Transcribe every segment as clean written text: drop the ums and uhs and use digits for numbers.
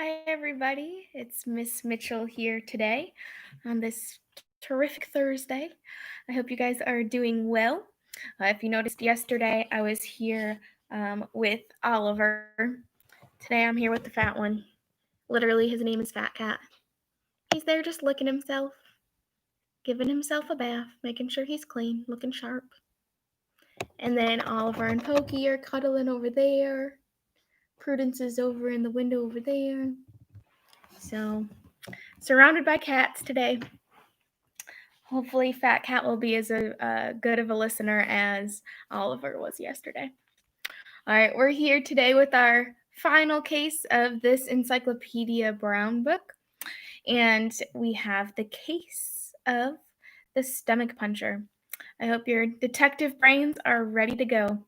Hi, everybody. It's Miss Mitchell here today on this terrific Thursday. I hope you guys are doing well. If you noticed yesterday, I was here with Oliver. Today, I'm here with the fat one. Literally, his name is Fat Cat. He's there just licking himself, giving himself a bath, making sure he's clean, looking sharp. And then Oliver and Pokey are cuddling over there. Prudence is over in the window over there. So, surrounded by cats today. Hopefully, Fat Cat will be as good of a listener as Oliver was yesterday. All right, we're here today with our final case of this Encyclopedia Brown book, and we have the case of the stomach puncher. I hope your detective brains are ready to go.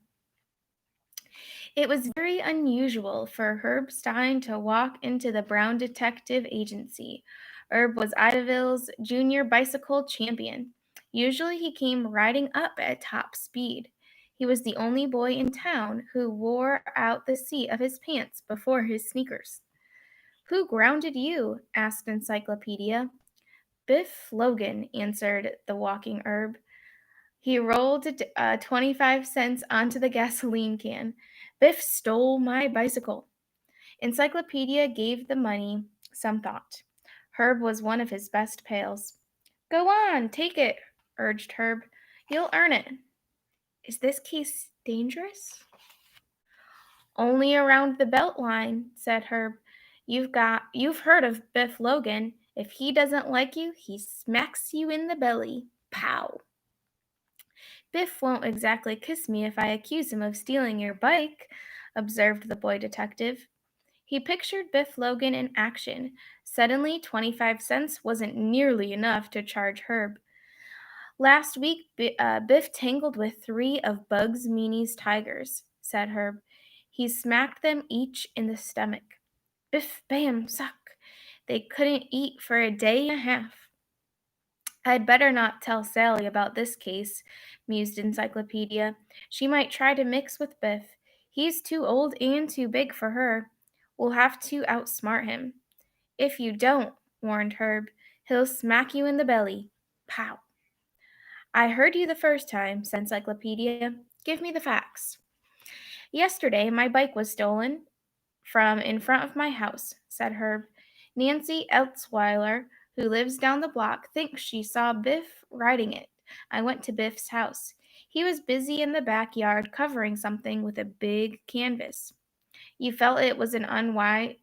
It was very unusual for Herb Stein to walk into the Brown Detective Agency. Herb was Idaville's junior bicycle champion. Usually he came riding up at top speed. He was the only boy in town who wore out the seat of his pants before his sneakers. "Who grounded you?" asked Encyclopedia. "Biff Logan," answered the walking Herb. He rolled 25 cents onto the gasoline can. "Biff stole my bicycle." Encyclopedia gave the money some thought. Herb was one of his best pals. "Go on, take it," urged Herb. "You'll earn it." "Is this case dangerous?" "Only around the belt line," said Herb. You've heard of Biff Logan. If he doesn't like you, he smacks you in the belly. Pow. "Biff won't exactly kiss me if I accuse him of stealing your bike," observed the boy detective. He pictured Biff Logan in action. Suddenly, 25 cents wasn't nearly enough to charge Herb. "Last week, Biff tangled with 3 of Bugs Meany's tigers," said Herb. "He smacked them each in the stomach. Biff, bam, suck. They couldn't eat for a day and a half." "I'd better not tell Sally about this case," mused Encyclopedia. "She might try to mix with Biff. He's too old and too big for her. We'll have to outsmart him." "If you don't," warned Herb, "he'll smack you in the belly. Pow." "I heard you the first time," said Encyclopedia. "Give me the facts." "Yesterday, my bike was stolen from in front of my house," said Herb. "Nancy Eltzweiler, who lives down the block, thinks she saw Biff riding it. I went to Biff's house. He was busy in the backyard covering something with a big canvas. You felt it was unwise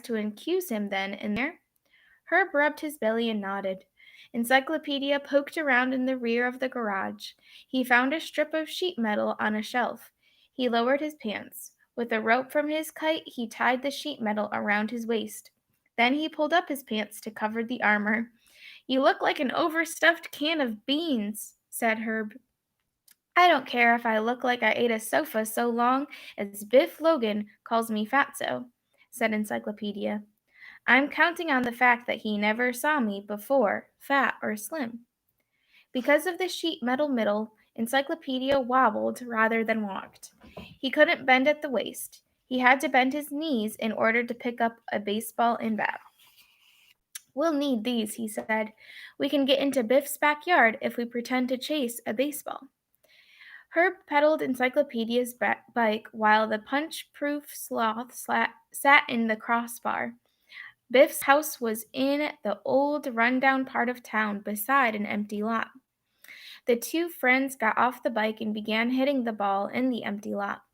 to accuse him then and there?" Herb rubbed his belly and nodded. Encyclopedia poked around in the rear of the garage. He found a strip of sheet metal on a shelf. He lowered his pants. With a rope from his kite, he tied the sheet metal around his waist. Then he pulled up his pants to cover the armor. "You look like an overstuffed can of beans," said Herb. "I don't care if I look like I ate a sofa so long as Biff Logan calls me fatso," said Encyclopedia. "I'm counting on the fact that he never saw me before, fat or slim." Because of the sheet metal middle, Encyclopedia wobbled rather than walked. He couldn't bend at the waist. He had to bend his knees in order to pick up a baseball and bat. "We'll need these," he said. "We can get into Biff's backyard if we pretend to chase a baseball." Herb pedaled Encyclopedia's bike while the punch-proof sloth sat in the crossbar. Biff's house was in the old run-down part of town beside an empty lot. The two friends got off the bike and began hitting the ball in the empty lot.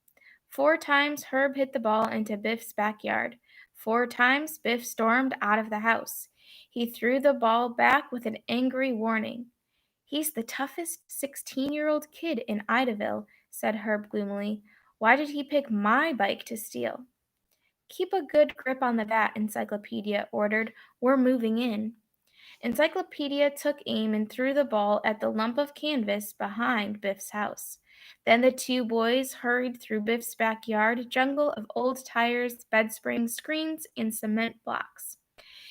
4 times Herb hit the ball into Biff's backyard. 4 times Biff stormed out of the house. He threw the ball back with an angry warning. "He's the toughest 16-year-old kid in Idaville," said Herb gloomily. "Why did he pick my bike to steal?" "Keep a good grip on the bat," Encyclopedia ordered. "We're moving in." Encyclopedia took aim and threw the ball at the lump of canvas behind Biff's house. Then the two boys hurried through Biff's backyard jungle of old tires, bed springs, screens, and cement blocks.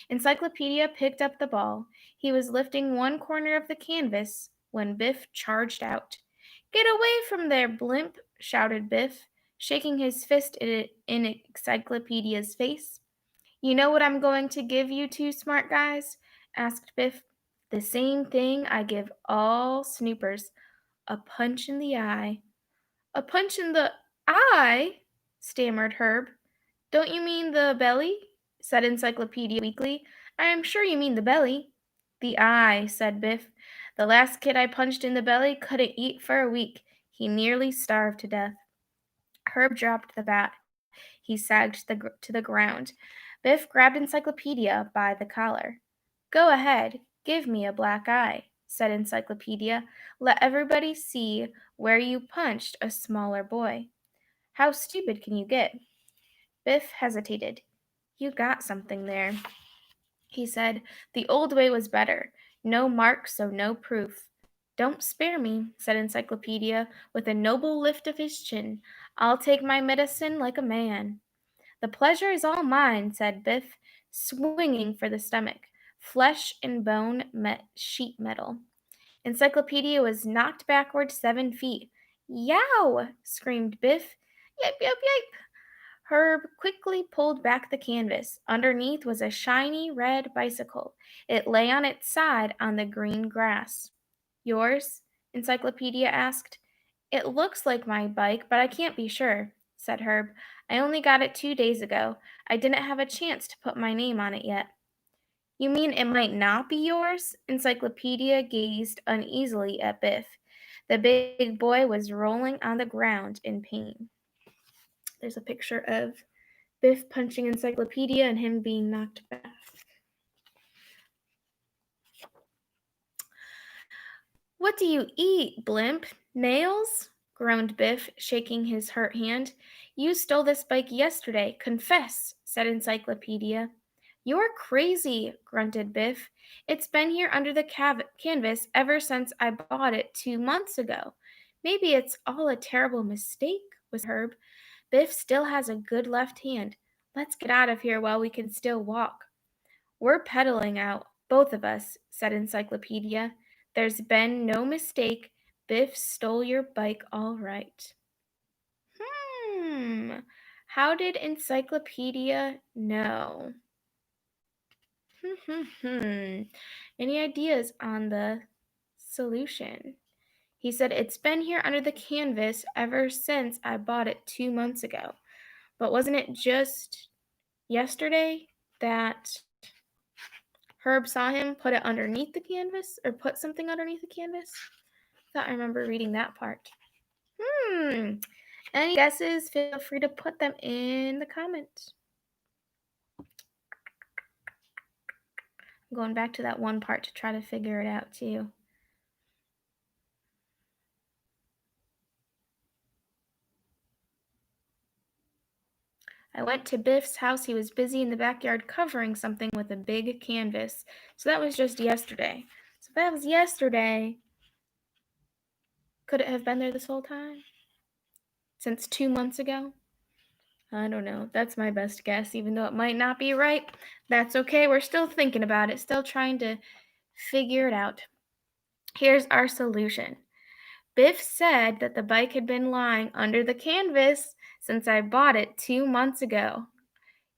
Encyclopedia picked up the ball. He was lifting one corner of the canvas when Biff charged out. "Get away from there, blimp!" shouted Biff. shaking his fist in Encyclopedia's face. You know what I'm going to give you two smart guys? Asked Biff. The same thing I give all snoopers, a punch in the eye. A punch in the eye? Stammered Herb. Don't you mean the belly? Said Encyclopedia weakly. I am sure you mean the belly. The eye, said Biff. The last kid I punched in the belly couldn't eat for a week. He nearly starved to death. Herb dropped the bat. He sagged to the ground. Biff grabbed Encyclopedia by the collar. Go ahead, give me a black eye, said Encyclopedia. Let everybody see where you punched a smaller boy. How stupid can you get? Biff hesitated. You got something there, he said. The old way was better. No mark, so no proof. Don't spare me, said Encyclopedia, with a noble lift of his chin. I'll take my medicine like a man. The pleasure is all mine, said Biff, swinging for the stomach. Flesh and bone met sheet metal. Encyclopedia was knocked backward 7 feet. Yow! Screamed Biff. Yip, yip, yip! Herb quickly pulled back the canvas. Underneath was a shiny red bicycle. It lay on its side on the green grass. Yours? Encyclopedia asked. It looks like my bike, but I can't be sure, said Herb. I only got it 2 days ago. I didn't have a chance to put my name on it yet. You mean it might not be yours? Encyclopedia gazed uneasily at Biff. The big boy was rolling on the ground in pain. There's a picture of Biff punching Encyclopedia and him being knocked back. What do you eat, Blimp? Nails? Groaned Biff, shaking his hurt hand. You stole this bike yesterday. Confess, said Encyclopedia. You're crazy, grunted Biff. It's been here under the canvas ever since I bought it 2 months ago. Maybe it's all a terrible mistake, whispered Herb. Biff still has a good left hand. Let's get out of here while we can still walk. We're pedaling out, both of us, said Encyclopedia. There's been no mistake. Biff stole your bike all right. Hmm. How did Encyclopedia know? Any ideas on the solution? He said, it's been here under the canvas ever since I bought it 2 months ago. But wasn't it just yesterday that Herb saw him put it underneath the canvas or put something underneath the canvas? I thought I remember reading that part. Any guesses? Feel free to put them in the comments. I'm going back to that one part to try to figure it out too. I went to Biff's house. He was busy in the backyard covering something with a big canvas. So that was just yesterday. So if that was yesterday, could it have been there this whole time? Since 2 months ago? I don't know. That's my best guess, even though it might not be right. That's okay. We're still thinking about it, still trying to figure it out. Here's our solution. Biff said that the bike had been lying under the canvas since I bought it 2 months ago.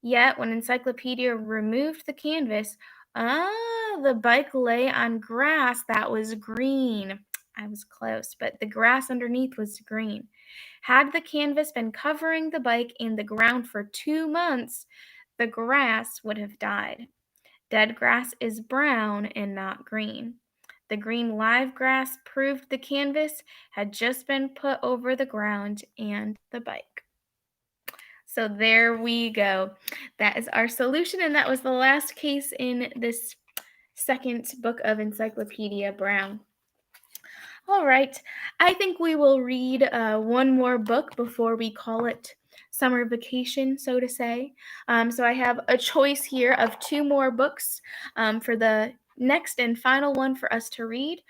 Yet, when Encyclopedia removed the canvas, the bike lay on grass that was green. I was close, but the grass underneath was green. Had the canvas been covering the bike and the ground for 2 months, the grass would have died. Dead grass is brown and not green. The green live grass proved the canvas had just been put over the ground and the bike. So there we go. That is our solution, and that was the last case in this second book of Encyclopedia Brown. All right, I think we will read one more book before we call it summer vacation, so to say. So I have a choice here of two more books for the next and final one for us to read.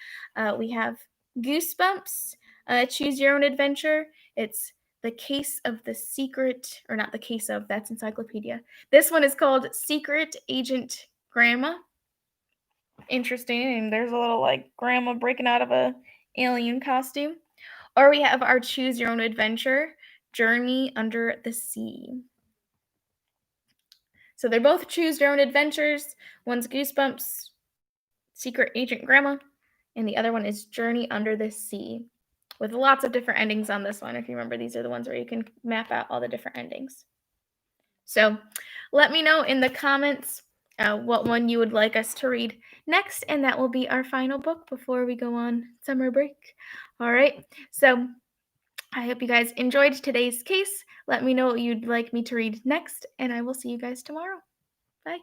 We have Goosebumps, Choose Your Own Adventure. It's The Case of the Secret, or not The Case of, that's Encyclopedia. This one is called Secret Agent Grandma. Interesting, and there's a little like grandma breaking out of a alien costume. Or we have our Choose Your Own Adventure, Journey Under the Sea. So they both choose their own adventures. One's Goosebumps, Secret Agent Grandma, and the other one is Journey Under the Sea, with lots of different endings on this one. If you remember, these are the ones where you can map out all the different endings. So let me know in the comments what one you would like us to read next, and that will be our final book before we go on summer break. All right, so I hope you guys enjoyed today's case. Let me know what you'd like me to read next, and I will see you guys tomorrow. Bye.